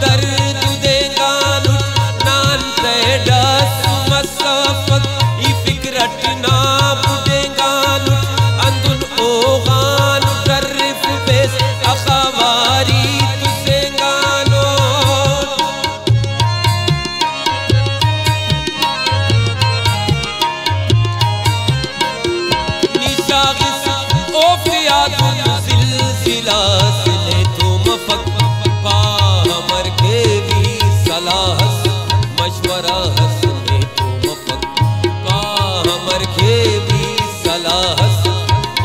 दर्द देगा नान तैडस मसफक ई फिक्रट ना बुदेगा अंदुन ओगान तरफ बेस अखवारी तुसेगानो निशागिस ओफियातुन जिलजिलास ने तुम फक हमर के भी सलाहस मशवरा हसने तुम फक हमर के भी सलाहस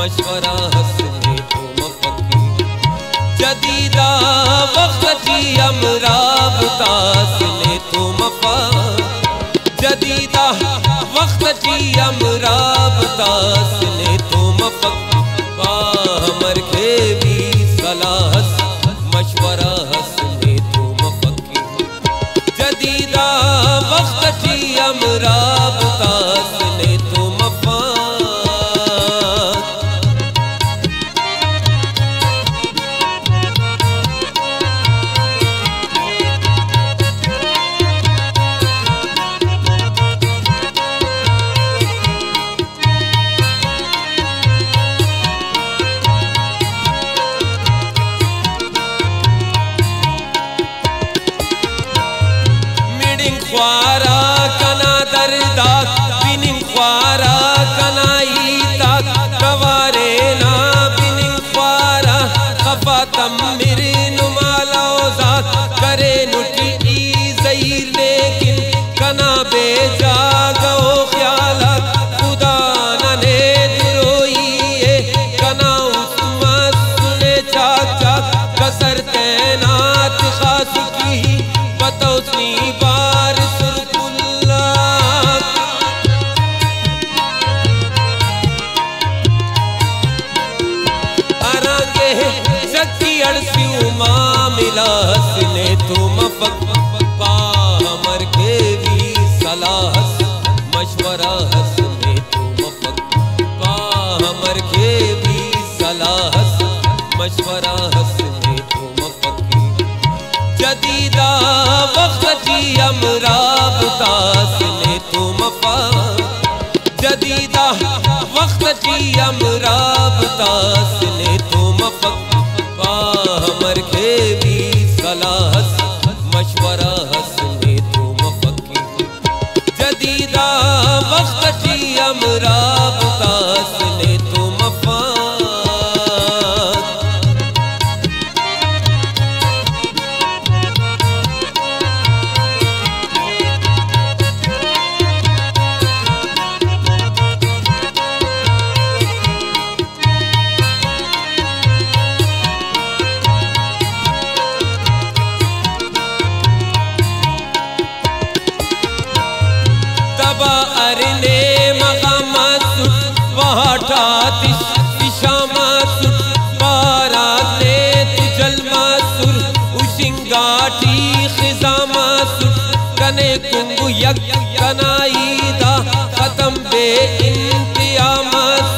मशवरा हसने तुम फकी जदीदा वक्त की अमराब तासने तुम फा जदीदा वक्त की अमराब तासने तुम फक हमर के भी सलाहस मशवरा हसने तुम फकी जदीदा वक्त की अमराब तासने तुम फा ख्वारा कना दरदाक बिनिंग ख्वारा कनाई ताक कवारे ना बिनिंग ख्वारा खफातम मिर नुमाला ज़ात करे नुटी ई ज़हीर लेकिन कना बेजा गो ख्यालात खुदा नने दुरोई कना उस्मा सुने चाक चाक कसर तैनात खास की बतौसनी बार मिलासने तुम फक हमर के भी सलाहस मशवरा हसने तुम फक हमर के भी सलाहस मशवरा हसने तुम फकी जदीदा वक्त की अमराब तासने तुम फा जदीदा वक्त की अमराब तासने तुम फक हमर के भी सलाहस मशवरा हसने तुम फकी जदीदा वक्त की अमराब तासने तुम फा अरने मकामात वहाटातिश इशामात बाराने तुजलमासुर उशिंगाटी खिजामात कने कुंगु यक कनाईदा खत्म बे इंतियामात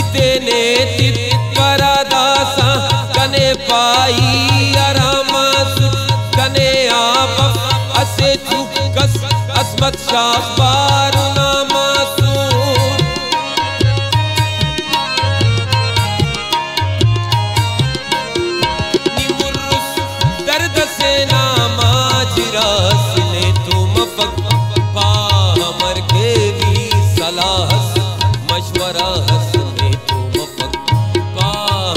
इतने तित परादासा कने पाई आरामात कने आप असे चुकस असमत शाहबार नामासूर निमुर्रुस दर्द से नामाजिरास ने तुम फक हमर के भी सलाहस मशवरा हसने तुम फक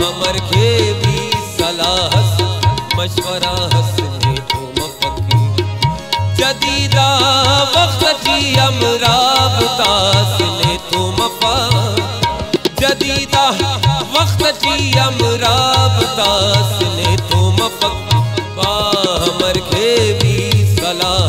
हमर के भी सलाहस मशवरा हसने तुम फकी जदीदा वक्त की अमराब तासने तुम फा जदीदा वक्त की अमराब तासने तुम फक हमर के भी सलाह